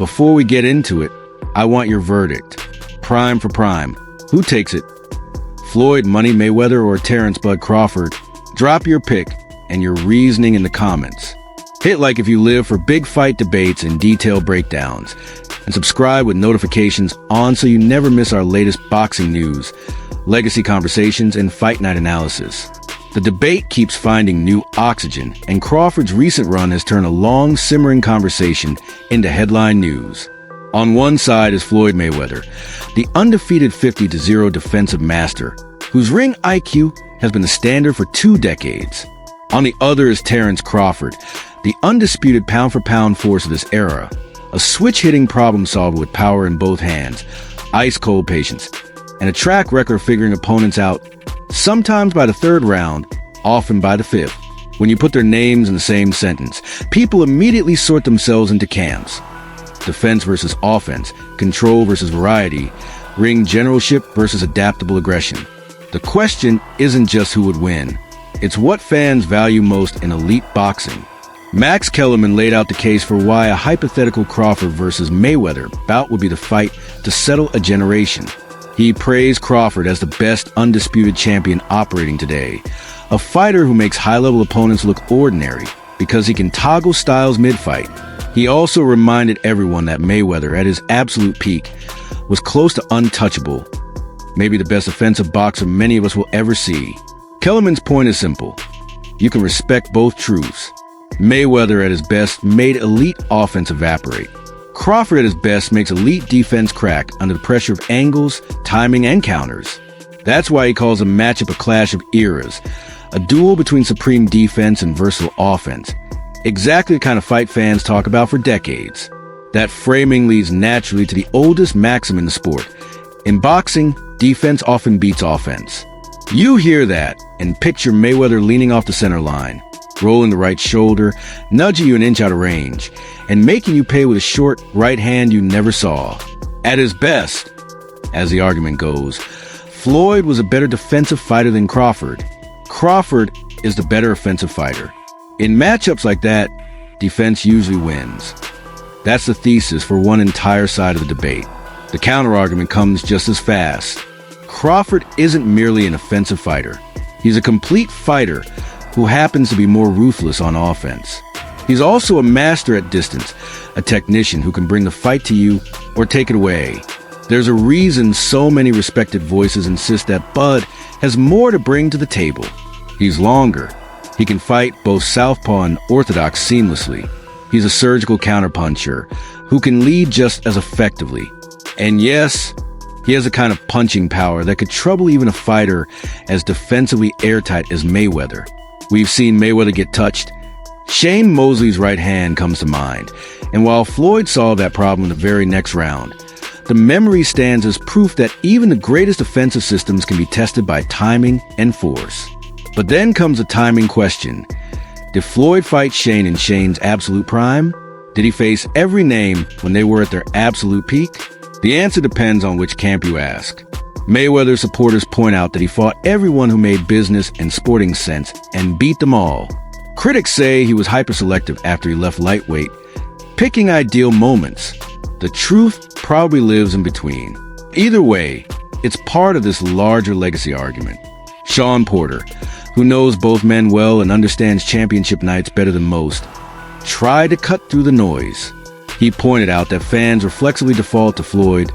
Before we get into it, I want your verdict. Prime for prime. Who takes it? Floyd Money Mayweather or Terrence Bud Crawford? Drop your pick and your reasoning in the comments. Hit like if you live for big fight debates and detailed breakdowns. And subscribe with notifications on so you never miss our latest boxing news, legacy conversations, and fight night analysis. The debate keeps finding new oxygen, and Crawford's recent run has turned a long, simmering conversation into headline news. On one side is Floyd Mayweather, the undefeated 50-0 defensive master, whose ring IQ has been the standard for 2 decades. On the other is Terrence Crawford, the undisputed pound-for-pound force of this era, a switch-hitting problem solver with power in both hands, ice-cold patience, and a track record of figuring opponents out, sometimes by the 3rd round, often by the 5th. When you put their names in the same sentence, people immediately sort themselves into camps. Defense versus offense, control versus variety, ring generalship versus adaptable aggression. The question isn't just who would win, it's what fans value most in elite boxing. Max Kellerman laid out the case for why a hypothetical Crawford versus Mayweather bout would be the fight to settle a generation. He praised Crawford as the best undisputed champion operating today, a fighter who makes high-level opponents look ordinary because he can toggle styles mid-fight. He also reminded everyone that Mayweather, at his absolute peak, was close to untouchable, maybe the best offensive boxer many of us will ever see. Kellerman's point is simple. You can respect both truths. Mayweather at his best made elite offense evaporate. Crawford at his best makes elite defense crack under the pressure of angles, timing, and counters. That's why he calls the matchup a clash of eras, a duel between supreme defense and versatile offense. Exactly the kind of fight fans talk about for decades. That framing leads naturally to the oldest maxim in the sport. In boxing, defense often beats offense. You hear that and picture Mayweather leaning off the center line, rolling the right shoulder, nudging you an inch out of range, and making you pay with a short right hand you never saw. At his best, as the argument goes, Floyd was a better defensive fighter than Crawford. Crawford is the better offensive fighter. In matchups like that, defense usually wins. That's the thesis for one entire side of the debate. The counterargument comes just as fast. Crawford isn't merely an offensive fighter. He's a complete fighter who happens to be more ruthless on offense. He's also a master at distance, a technician who can bring the fight to you or take it away. There's a reason so many respected voices insist that Bud has more to bring to the table. He's longer. He can fight both southpaw and orthodox seamlessly. He's a surgical counterpuncher who can lead just as effectively. And yes, he has a kind of punching power that could trouble even a fighter as defensively airtight as Mayweather. We've seen Mayweather get touched. Shane Mosley's right hand comes to mind, and while Floyd solved that problem in the very next round, the memory stands as proof that even the greatest offensive systems can be tested by timing and force. But then comes a timing question. Did Floyd fight Shane in Shane's absolute prime? Did he face every name when they were at their absolute peak? The answer depends on which camp you ask. Mayweather supporters point out that he fought everyone who made business and sporting sense and beat them all. Critics say he was hyper-selective after he left lightweight, picking ideal moments. The truth probably lives in between. Either way, it's part of this larger legacy argument. Sean Porter, who knows both men well and understands championship nights better than most, tried to cut through the noise. He pointed out that fans reflexively default to Floyd,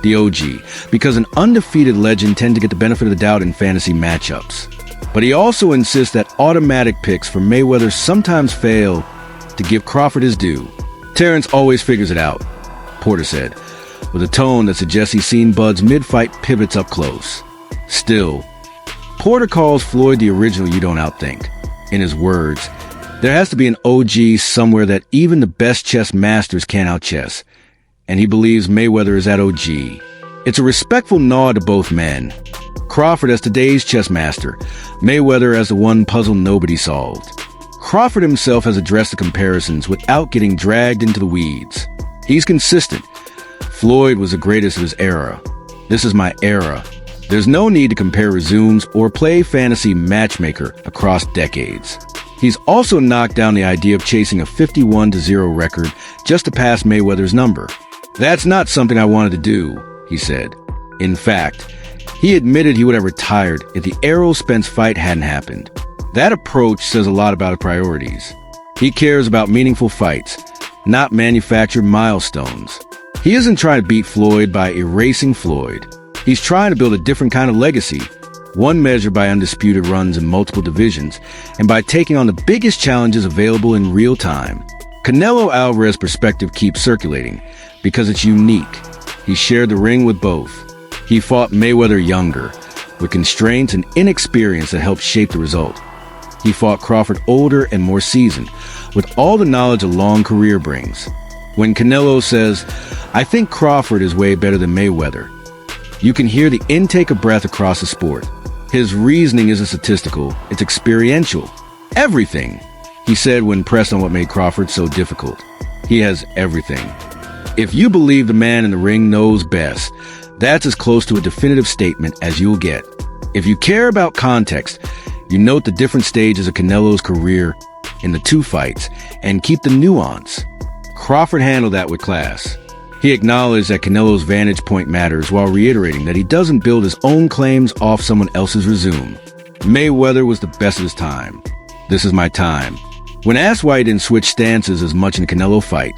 the OG, because an undefeated legend tends to get the benefit of the doubt in fantasy matchups. But he also insists that automatic picks for Mayweather sometimes fail to give Crawford his due. Terrence always figures it out, Porter said, with a tone that suggests he's seen Bud's mid-fight pivots up close. Still, Porter calls Floyd the original you don't outthink. In his words, there has to be an OG somewhere that even the best chess masters can't outchess, and he believes Mayweather is that OG. It's a respectful nod to both men. Crawford as today's chess master, Mayweather as the one puzzle nobody solved. Crawford himself has addressed the comparisons without getting dragged into the weeds. He's consistent. Floyd was the greatest of his era. This is my era. There's no need to compare resumes or play fantasy matchmaker across decades. He's also knocked down the idea of chasing a 51-0 record just to pass Mayweather's number. "That's not something I wanted to do," he said. In fact, he admitted he would have retired if the Errol Spence fight hadn't happened. That approach says a lot about his priorities. He cares about meaningful fights, not manufactured milestones. He isn't trying to beat Floyd by erasing Floyd. He's trying to build a different kind of legacy, one measured by undisputed runs in multiple divisions and by taking on the biggest challenges available in real time. Canelo Alvarez's perspective keeps circulating because it's unique. He shared the ring with both. He fought Mayweather younger, with constraints and inexperience that helped shape the result. He fought Crawford older and more seasoned, with all the knowledge a long career brings. When Canelo says, "I think Crawford is way better than Mayweather," you can hear the intake of breath across the sport. His reasoning isn't statistical, it's experiential. Everything, he said when pressed on what made Crawford so difficult. He has everything. If you believe the man in the ring knows best, that's as close to a definitive statement as you'll get. If you care about context, you note the different stages of Canelo's career in the two fights and keep the nuance. Crawford handled that with class. He acknowledged that Canelo's vantage point matters while reiterating that he doesn't build his own claims off someone else's resume. Mayweather was the best of his time. "This is my time." When asked why he didn't switch stances as much in the Canelo fight,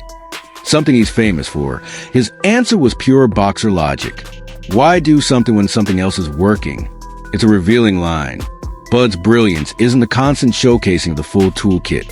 something he's famous for, his answer was pure boxer logic. Why do something when something else is working? It's a revealing line. Bud's brilliance isn't the constant showcasing of the full toolkit.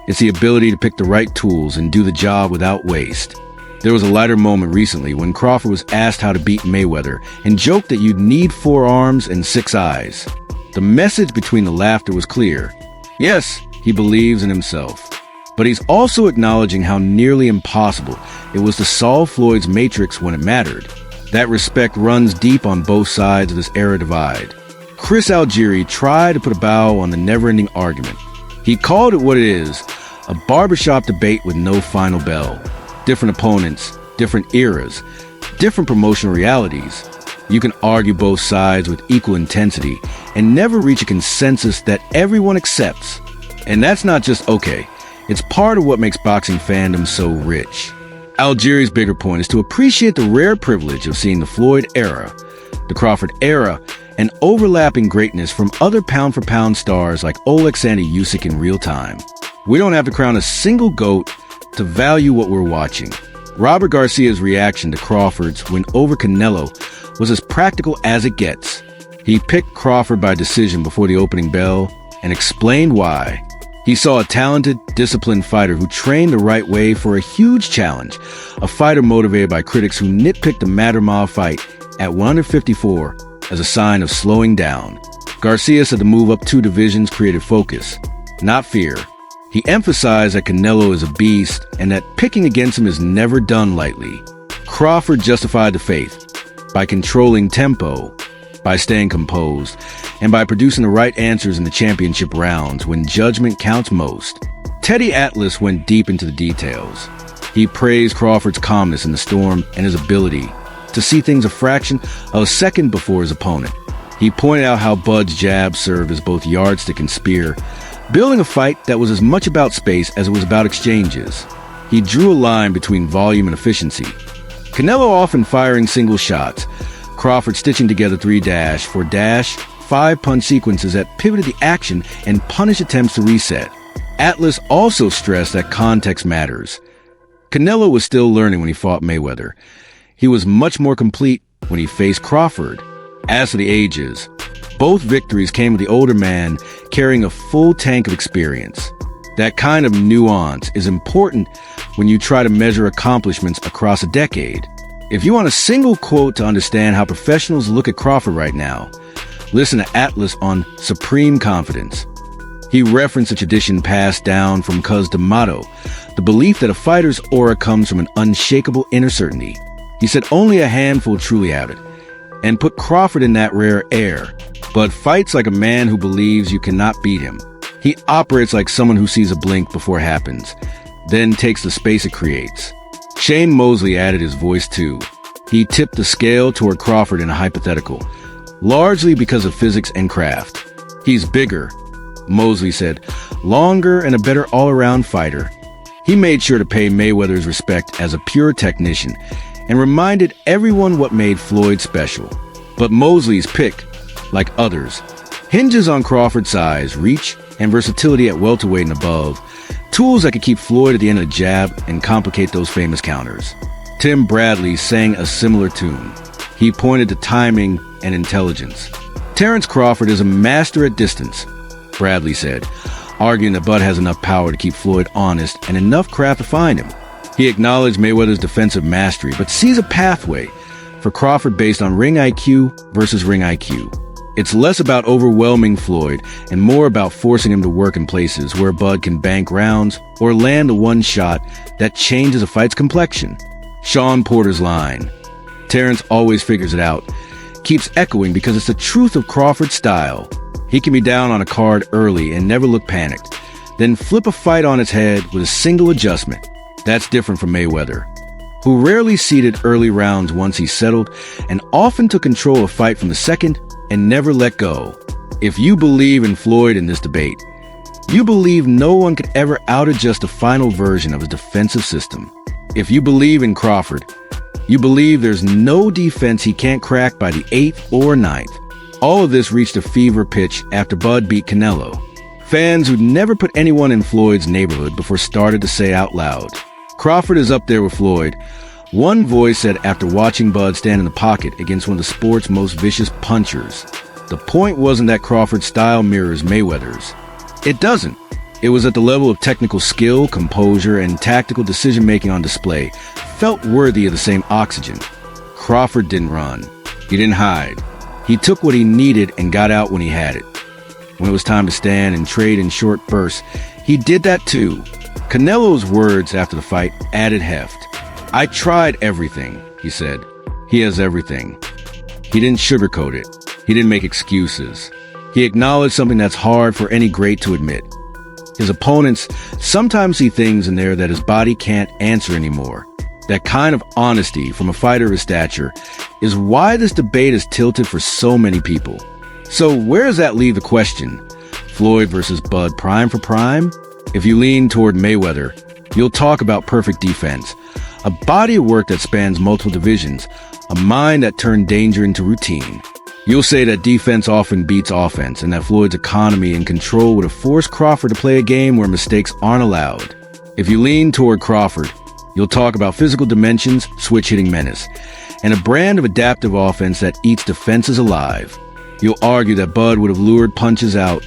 It's the ability to pick the right tools and do the job without waste. There was a lighter moment recently when Crawford was asked how to beat Mayweather and joked that you'd need 4 arms and 6 eyes. The message between the laughter was clear. Yes, he believes in himself, but he's also acknowledging how nearly impossible it was to solve Floyd's matrix when it mattered. That respect runs deep on both sides of this era divide. Chris Algieri tried to put a bow on the never-ending argument. He called it what it is, a barbershop debate with no final bell. Different opponents, different eras, different promotional realities. You can argue both sides with equal intensity and never reach a consensus that everyone accepts. And that's not just okay. It's part of what makes boxing fandom so rich. Algieri's bigger point is to appreciate the rare privilege of seeing the Floyd era, the Crawford era, and overlapping greatness from other pound-for-pound stars like Alexander Usyk in real time. We don't have to crown a single GOAT to value what we're watching. Robert Garcia's reaction to Crawford's win over Canelo was as practical as it gets. He picked Crawford by decision before the opening bell and explained why. He saw a talented, disciplined fighter who trained the right way for a huge challenge, a fighter motivated by critics who nitpicked the Matter-Mile fight at 154 as a sign of slowing down. Garcia said the move up 2 divisions created focus, not fear. He emphasized that Canelo is a beast and that picking against him is never done lightly. Crawford justified the faith by controlling tempo, by staying composed, and by producing the right answers in the championship rounds when judgment counts most. Teddy Atlas went deep into the details. He praised Crawford's calmness in the storm and his ability to see things a fraction of a second before his opponent. He pointed out how Bud's jab served as both yardstick and spear, building a fight that was as much about space as it was about exchanges. He drew a line between volume and efficiency. Canelo often firing single shots, Crawford stitching together 3-, 4-, 5-punch sequences that pivoted the action and punished attempts to reset. Atlas also stressed that context matters. Canelo was still learning when he fought Mayweather. He was much more complete when he faced Crawford. As for the ages, both victories came with the older man carrying a full tank of experience. That kind of nuance is important when you try to measure accomplishments across a decade. If you want a single quote to understand how professionals look at Crawford right now, listen to Atlas on Supreme Confidence. He referenced a tradition passed down from Cus D'Amato, the belief that a fighter's aura comes from an unshakable inner certainty. He said only a handful truly have it, and put Crawford in that rare air, but fights like a man who believes you cannot beat him. He operates like someone who sees a blink before it happens, then takes the space it creates. Shane Mosley added his voice too. He tipped the scale toward Crawford in a hypothetical, largely because of physics and craft. He's bigger, Mosley said. Longer and a better all-around fighter. He made sure to pay Mayweather's respect as a pure technician and reminded everyone what made Floyd special. But Mosley's pick, like others, hinges on Crawford's size, reach, and versatility at welterweight and above, tools that could keep Floyd at the end of the jab and complicate those famous counters. Tim Bradley sang a similar tune. He pointed to timing and intelligence. Terence Crawford is a master at distance, Bradley said, arguing that Bud has enough power to keep Floyd honest and enough craft to find him. He acknowledged Mayweather's defensive mastery, but sees a pathway for Crawford based on ring IQ versus ring IQ. It's less about overwhelming Floyd and more about forcing him to work in places where Bud can bank rounds or land the one shot that changes a fight's complexion. Sean Porter's line, "Terence always figures it out," keeps echoing because it's the truth of Crawford's style. He can be down on a card early and never look panicked, then flip a fight on its head with a single adjustment. That's different from Mayweather, who rarely ceded early rounds once he settled and often took control of a fight from the second and never let go. If you believe in Floyd in this debate, you believe no one could ever out-adjust the final version of his defensive system. If you believe in Crawford, you believe there's no defense he can't crack by the 8th or 9th. All of this reached a fever pitch after Bud beat Canelo. Fans who'd never put anyone in Floyd's neighborhood before started to say out loud, "Crawford is up there with Floyd." One voice said after watching Bud stand in the pocket against one of the sport's most vicious punchers, the point wasn't that Crawford's style mirrors Mayweather's. It doesn't. It was at the level of technical skill, composure, and tactical decision-making on display felt worthy of the same oxygen. Crawford didn't run. He didn't hide. He took what he needed and got out when he had it. When it was time to stand and trade in short bursts, he did that too. Canelo's words after the fight added heft. "I tried everything," he said. He has everything. He didn't sugarcoat it. He didn't make excuses. He acknowledged something that's hard for any great to admit. His opponents sometimes see things in there that his body can't answer anymore. That kind of honesty from a fighter of his stature is why this debate is tilted for so many people. So where does that leave the question? Floyd versus Bud, prime for prime? If you lean toward Mayweather, you'll talk about perfect defense, a body of work that spans multiple divisions, a mind that turned danger into routine. You'll say that defense often beats offense and that Floyd's economy and control would have forced Crawford to play a game where mistakes aren't allowed. If you lean toward Crawford, you'll talk about physical dimensions, switch-hitting menace, and a brand of adaptive offense that eats defenses alive. You'll argue that Bud would have lured punches out,